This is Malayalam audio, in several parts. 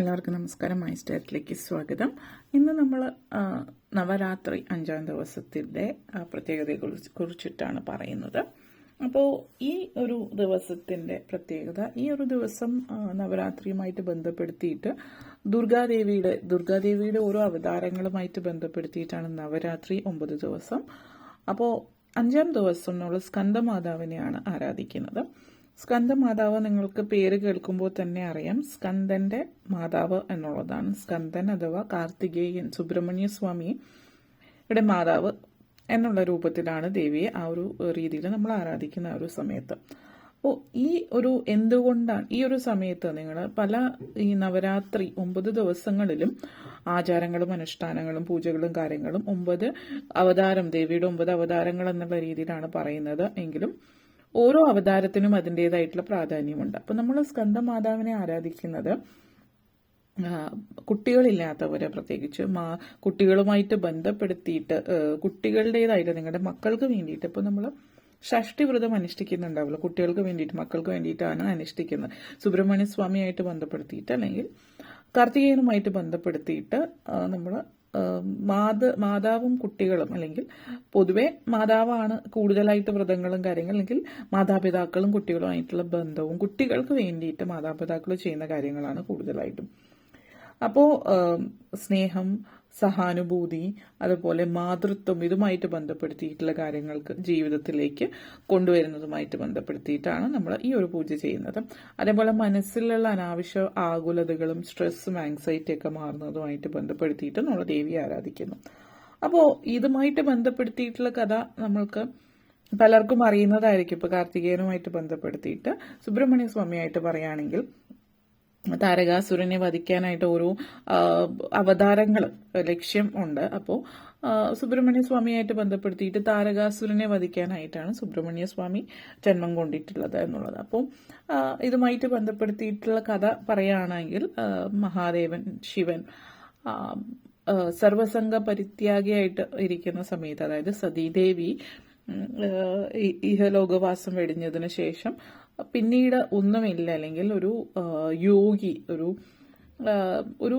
എല്ലാവർക്കും നമസ്കാരം. മൈ സ്റ്റേറ്റിലേക്ക് സ്വാഗതം. ഇന്ന് നമ്മൾ നവരാത്രി 5ാം ദിവസത്തിൻ്റെ പ്രത്യേകതയെ കുറിച്ചിട്ടാണ് പറയുന്നത്. അപ്പോൾ ഈ ഒരു ദിവസത്തിൻ്റെ പ്രത്യേകത, ഈ ഒരു ദിവസം നവരാത്രിയുമായിട്ട് ബന്ധപ്പെടുത്തിയിട്ട് ദുർഗാദേവിയുടെ ഓരോ അവതാരങ്ങളുമായിട്ട് ബന്ധപ്പെടുത്തിയിട്ടാണ് നവരാത്രി 9 ദിവസം. അപ്പോൾ 5ാം ദിവസം നമ്മൾ സ്കന്ദമാതാവിനെയാണ് ആരാധിക്കുന്നത്. സ്കന്ദമാതാവ് നിങ്ങൾക്ക് പേര് കേൾക്കുമ്പോൾ തന്നെ അറിയാം, സ്കന്ദന്റെ മാതാവ് എന്നുള്ളതാണ്. സ്കന്ദൻ അഥവാ കാർത്തികേയൻ, സുബ്രഹ്മണ്യ സ്വാമിയുടെ മാതാവ് എന്നുള്ള രൂപത്തിലാണ് ദേവിയെ ആ ഒരു രീതിയിൽ നമ്മൾ ആരാധിക്കുന്ന ആ ഒരു സമയത്ത്. അപ്പോൾ എന്തുകൊണ്ടാണ് ഈ ഒരു സമയത്ത് നിങ്ങൾ ഈ നവരാത്രി 9 ദിവസങ്ങളിലും ആചാരങ്ങളും അനുഷ്ഠാനങ്ങളും പൂജകളും കാര്യങ്ങളും 9 അവതാരം, ദേവിയുടെ 9 അവതാരങ്ങൾ എന്നുള്ള രീതിയിലാണ് പറയുന്നത് എങ്കിലും ഓരോ അവതാരത്തിനും അതിൻ്റെതായിട്ടുള്ള പ്രാധാന്യമുണ്ട്. അപ്പം നമ്മൾ സ്കന്ദമാതാവിനെ ആരാധിക്കുന്നത് കുട്ടികളില്ലാത്തവരെ, പ്രത്യേകിച്ച് കുട്ടികളുമായിട്ട് ബന്ധപ്പെടുത്തിയിട്ട് കുട്ടികളുടേതായിട്ട് നിങ്ങളുടെ മക്കൾക്ക് വേണ്ടിയിട്ട് ഇപ്പം നമ്മൾ ഷഷ്ടി വ്രതം അനുഷ്ഠിക്കുന്നുണ്ടാവുമല്ലോ, കുട്ടികൾക്ക് വേണ്ടിയിട്ട് മക്കൾക്ക് വേണ്ടിയിട്ടാണ് അനുഷ്ഠിക്കുന്നത്. സുബ്രഹ്മണ്യ സ്വാമിയായിട്ട് ബന്ധപ്പെടുത്തിയിട്ട് അല്ലെങ്കിൽ കാർത്തികേയനുമായിട്ട് ബന്ധപ്പെടുത്തിയിട്ട് നമ്മൾ മാതാവും കുട്ടികളും, അല്ലെങ്കിൽ പൊതുവെ മാതാവാണ് കൂടുതലായിട്ട് വ്രതങ്ങളും കാര്യങ്ങളും, അല്ലെങ്കിൽ മാതാപിതാക്കളും കുട്ടികളുമായിട്ടുള്ള ബന്ധവും കുട്ടികൾക്ക് വേണ്ടിയിട്ട് മാതാപിതാക്കൾ ചെയ്യുന്ന കാര്യങ്ങളാണ് കൂടുതലായിട്ടും. അപ്പോൾ സ്നേഹം, സഹാനുഭൂതി, അതുപോലെ മാതൃത്വം, ഇതുമായിട്ട് ബന്ധപ്പെടുത്തിയിട്ടുള്ള കാര്യങ്ങൾക്ക് ജീവിതത്തിലേക്ക് കൊണ്ടുവരുന്നതുമായിട്ട് ബന്ധപ്പെടുത്തിയിട്ടാണ് നമ്മൾ ഈ ഒരു പൂജ ചെയ്യുന്നത്. അതേപോലെ മനസ്സിലുള്ള അനാവശ്യ ആകുലതകളും സ്ട്രെസ്സും ആങ്സൈറ്റിയൊക്കെ മാറുന്നതുമായിട്ട് ബന്ധപ്പെടുത്തിയിട്ട് നമ്മൾ ദേവിയെ ആരാധിക്കുന്നു. അപ്പോൾ ഇതുമായിട്ട് ബന്ധപ്പെടുത്തിയിട്ടുള്ള കഥ നമ്മൾക്ക് പലർക്കും അറിയുന്നതായിരിക്കും. ഇപ്പോൾ കാർത്തികേയനുമായിട്ട് ബന്ധപ്പെടുത്തിയിട്ട് സുബ്രഹ്മണ്യ സ്വാമിയായിട്ട് പറയുകയാണെങ്കിൽ, താരകാസുരനെ വധിക്കാനായിട്ട് ഓരോ അവതാരങ്ങൾ ലക്ഷ്യം ഉണ്ട്. അപ്പോൾ സുബ്രഹ്മണ്യ സ്വാമിയായിട്ട് ബന്ധപ്പെടുത്തിയിട്ട് താരകാസുരനെ വധിക്കാനായിട്ടാണ് സുബ്രഹ്മണ്യ സ്വാമി ജന്മം കൊണ്ടിട്ടുള്ളത് എന്നുള്ളത്. അപ്പോൾ ഇതുമായിട്ട് ബന്ധപ്പെടുത്തിയിട്ടുള്ള കഥ പറയുകയാണെങ്കിൽ, മഹാദേവൻ ശിവൻ സർവസംഘ പരിത്യാഗിയായിട്ട് ഇരിക്കുന്ന സമയത്ത്, അതായത് സതീദേവി ഇഹലോകവാസം വെടിഞ്ഞതിന് ശേഷം പിന്നീട് ഒന്നുമില്ല, അല്ലെങ്കിൽ ഒരു യോഗി, ഒരു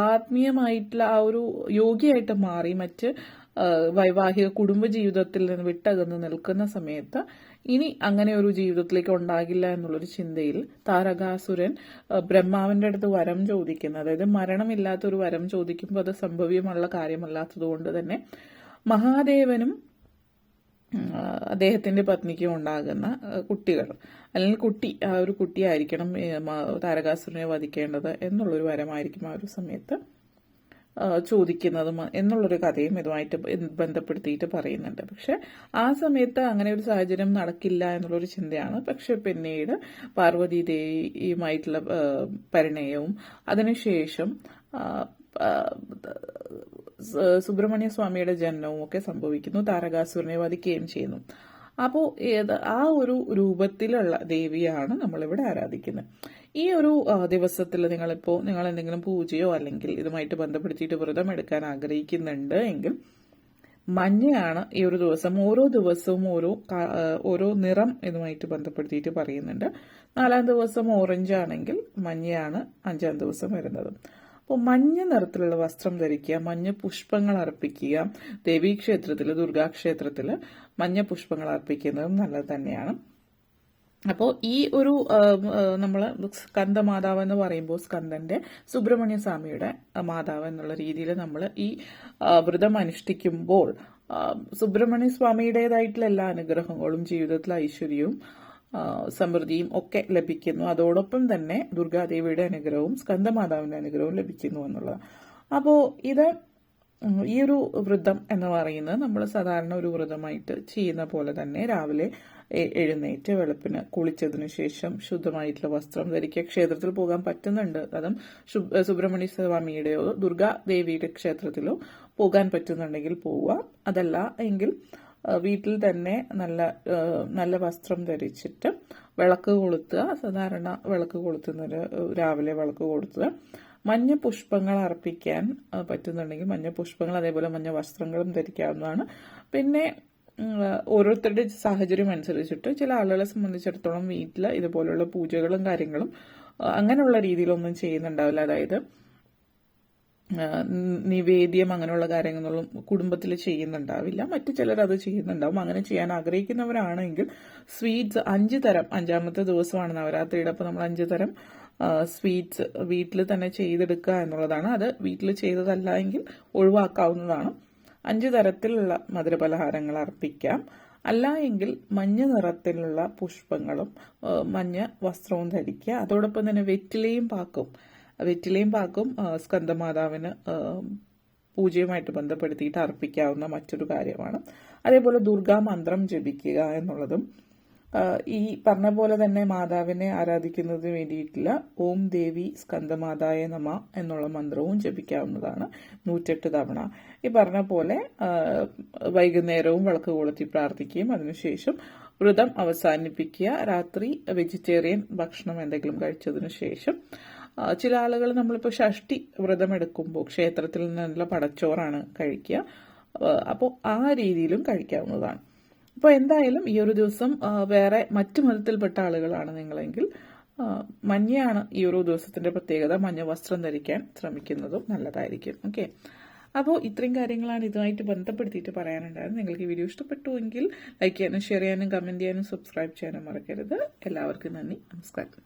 ആത്മീയമായിട്ടുള്ള ആ ഒരു യോഗിയായിട്ട് മാറി മറ്റ് വൈവാഹിക കുടുംബ ജീവിതത്തിൽ നിന്ന് വിട്ടകന്ന് നിൽക്കുന്ന സമയത്ത് ഇനി അങ്ങനെ ഒരു ജീവിതത്തിലേക്ക് ഉണ്ടാകില്ല എന്നുള്ളൊരു ചിന്തയിൽ താരകാസുരൻ ബ്രഹ്മാവിന്റെ അടുത്ത് വരം ചോദിക്കുന്നത്, അതായത് മരണമില്ലാത്തൊരു വരം ചോദിക്കുമ്പോൾ അത് സംഭവ്യമുള്ള കാര്യമല്ലാത്തത് കൊണ്ട് തന്നെ മഹാദേവനും അദ്ദേഹത്തിന്റെ പത്നിക്കും ഉണ്ടാകുന്ന കുട്ടികൾ, അല്ലെങ്കിൽ ആ ഒരു കുട്ടിയായിരിക്കണം താരകാസുരനെ വധിക്കേണ്ടത് എന്നുള്ളൊരു വരമായിരിക്കും ആ ഒരു സമയത്ത് ചോദിക്കുന്നതും എന്നുള്ളൊരു കഥയും ഇതുമായിട്ട് ബന്ധപ്പെടുത്തിയിട്ട് പറയുന്നുണ്ട്. പക്ഷെ ആ സമയത്ത് അങ്ങനെ ഒരു സാഹചര്യം നടക്കില്ല എന്നുള്ളൊരു ചിന്തയാണ്. പക്ഷെ പിന്നീട് പാർവതി ദേവിയുമായിട്ടുള്ള പരിണയവും അതിനുശേഷം സുബ്രഹ്മണ്യ സ്വാമിയുടെ ജന്മവും ഒക്കെ സംഭവിക്കുന്നു, താരകാസുരനെ വധിക്കുകയും ചെയ്യുന്നു. അപ്പോൾ ആ ഒരു രൂപത്തിലുള്ള ദേവിയാണ് നമ്മളിവിടെ ആരാധിക്കുന്നത്. ഈ ഒരു ദിവസത്തിൽ നിങ്ങൾ എന്തെങ്കിലും പൂജയോ അല്ലെങ്കിൽ ഇതുമായിട്ട് ബന്ധപ്പെടുത്തിയിട്ട് വ്രതം എടുക്കാൻ ആഗ്രഹിക്കുന്നുണ്ട് എങ്കിൽ മഞ്ഞയാണ് ഈ ഒരു ദിവസം. ഓരോ ദിവസവും ഓരോ നിറം ഇതുമായിട്ട് ബന്ധപ്പെടുത്തിയിട്ട് പറയുന്നുണ്ട്. 4ാം ദിവസം ഓറഞ്ച് ആണെങ്കിൽ മഞ്ഞയാണ് 5ാം ദിവസം വരുന്നത്. അപ്പോൾ മഞ്ഞ നിറത്തിലുള്ള വസ്ത്രം ധരിക്കുക, മഞ്ഞ പുഷ്പങ്ങൾ അർപ്പിക്കുക. ദേവീക്ഷേത്രത്തിൽ, ദുർഗാക്ഷേത്രത്തിൽ മഞ്ഞ പുഷ്പങ്ങൾ അർപ്പിക്കുന്നതും നല്ലത് തന്നെയാണ്. അപ്പോൾ ഈ ഒരു നമ്മൾ സ്കന്ദമാതാവ് എന്ന് പറയുമ്പോൾ സ്കന്ദന്റെ സുബ്രഹ്മണ്യ സ്വാമിയുടെ മാതാവ് എന്നുള്ള രീതിയിൽ നമ്മൾ ഈ വ്രതം അനുഷ്ഠിക്കുമ്പോൾ സുബ്രഹ്മണ്യ സ്വാമിയുടേതായിട്ടുള്ള എല്ലാ അനുഗ്രഹങ്ങളും, ജീവിതത്തിലെ ഐശ്വര്യവും സമൃദ്ധിയും ഒക്കെ ലഭിക്കുന്നു. അതോടൊപ്പം തന്നെ ദുർഗാദേവിയുടെ അനുഗ്രഹവും സ്കന്ദമാതാവിന്റെ അനുഗ്രഹവും ലഭിക്കുന്നു എന്നുള്ളത്. അപ്പോൾ ഈ ഒരു വ്രതം എന്ന് പറയുന്നത് നമ്മൾ സാധാരണ ഒരു വ്രതമായിട്ട് ചെയ്യുന്ന പോലെ തന്നെ രാവിലെ എഴുന്നേറ്റ് വെളുപ്പിന് കുളിച്ചതിന് ശേഷം ശുദ്ധമായിട്ടുള്ള വസ്ത്രം ധരിക്കുക. ക്ഷേത്രത്തിൽ പോകാൻ പറ്റുന്നുണ്ട്, അതും സുബ്രഹ്മണ്യ സ്വാമിയുടെയോ ദുർഗാദേവിയുടെ ക്ഷേത്രത്തിലോ പോകാൻ പറ്റുന്നുണ്ടെങ്കിൽ പോവുക. അതല്ല എങ്കിൽ വീട്ടിൽ തന്നെ നല്ല വസ്ത്രം ധരിച്ചിട്ട് വിളക്ക് കൊളുത്തുക. സാധാരണ വിളക്ക് കൊളുത്തുന്നൊരു രാവിലെ വിളക്ക് കൊളുത്തുക. മഞ്ഞ പുഷ്പങ്ങൾ അർപ്പിക്കാൻ പറ്റുന്നുണ്ടെങ്കിൽ മഞ്ഞ പുഷ്പങ്ങൾ, അതേപോലെ മഞ്ഞ വസ്ത്രങ്ങളും ധരിക്കാവുന്നതാണ്. പിന്നെ ഓരോരുത്തരുടെ സാഹചര്യം അനുസരിച്ചിട്ട് ചില ആളുകളെ സംബന്ധിച്ചിടത്തോളം വീട്ടിൽ ഇതുപോലുള്ള പൂജകളും കാര്യങ്ങളും അങ്ങനെയുള്ള രീതിയിലൊന്നും ചെയ്യുന്നുണ്ടാവില്ല. അതായത് നിവേദ്യം അങ്ങനെയുള്ള കാര്യങ്ങളൊന്നും കുടുംബത്തിൽ ചെയ്യുന്നുണ്ടാവില്ല. മറ്റു ചിലർ അത് ചെയ്യുന്നുണ്ടാവും. അങ്ങനെ ചെയ്യാൻ ആഗ്രഹിക്കുന്നവരാണെങ്കിൽ സ്വീറ്റ്സ് 5 തരം, 5ാമത്തെ ദിവസമാണ് നവരാത്രിയുടെ, അപ്പോൾ നമ്മൾ 5 തരം സ്വീറ്റ്സ് വീട്ടിൽ തന്നെ ചെയ്തെടുക്കുക എന്നുള്ളതാണ്. അത് വീട്ടിൽ ചെയ്തതല്ല എങ്കിൽ ഒഴിവാക്കാവുന്നതാണ്. 5 തരത്തിലുള്ള മധുരപലഹാരങ്ങൾ അർപ്പിക്കാം. അല്ല എങ്കിൽ മഞ്ഞ നിറത്തിലുള്ള പുഷ്പങ്ങളും മഞ്ഞ വസ്ത്രവും ധരിക്കുക. അതോടൊപ്പം തന്നെ വെറ്റിലയും പാക്കും സ്കന്ദമാതാവിന് പൂജയുമായിട്ട് ബന്ധപ്പെടുത്തിയിട്ട് അർപ്പിക്കാവുന്ന മറ്റൊരു കാര്യമാണ്. അതേപോലെ ദുർഗാ മന്ത്രം ജപിക്കുക എന്നുള്ളതും ഈ പറഞ്ഞ പോലെ തന്നെ മാതാവിനെ ആരാധിക്കുന്നതിന് വേണ്ടിയിട്ടുള്ള ഓം ദേവി സ്കന്ദമാതായ നമ എന്നുള്ള മന്ത്രവും ജപിക്കാവുന്നതാണ് 108 തവണ. ഈ പറഞ്ഞ പോലെ വൈകുന്നേരവും വിളക്ക് കൊളുത്തി പ്രാർത്ഥിക്കുകയും അതിനുശേഷം വ്രതം അവസാനിപ്പിക്കുക. രാത്രി വെജിറ്റേറിയൻ ഭക്ഷണം എന്തെങ്കിലും കഴിച്ചതിന് ശേഷം ചില ആളുകൾ നമ്മളിപ്പോൾ ഷഷ്ടി വ്രതം എടുക്കുമ്പോൾ ക്ഷേത്രത്തിൽ നിന്നുള്ള പടച്ചോറാണ് കഴിക്കുക. അപ്പോൾ ആ രീതിയിലും കഴിക്കാവുന്നതാണ്. അപ്പോൾ എന്തായാലും ഈ ഒരു ദിവസം വേറെ മറ്റു മതത്തിൽപ്പെട്ട ആളുകളാണ് നിങ്ങളെങ്കിൽ മഞ്ഞയാണ് ഈ ഒരു ദിവസത്തിന്റെ പ്രത്യേകത. മഞ്ഞ വസ്ത്രം ധരിക്കാൻ ശ്രമിക്കുന്നതും നല്ലതായിരിക്കും. ഓക്കെ, അപ്പോൾ ഇത്രയും കാര്യങ്ങളാണ് ഇതുമായിട്ട് ബന്ധപ്പെടുത്തിയിട്ട് പറയാനുണ്ടായിരുന്നത്. നിങ്ങൾക്ക് ഈ വീഡിയോ ഇഷ്ടപ്പെട്ടുവെങ്കിൽ ലൈക്ക് ചെയ്യാനും ഷെയർ ചെയ്യാനും കമന്റ് ചെയ്യാനും സബ്സ്ക്രൈബ് ചെയ്യാനും മറക്കരുത്. എല്ലാവർക്കും നന്ദി, നമസ്കാരം.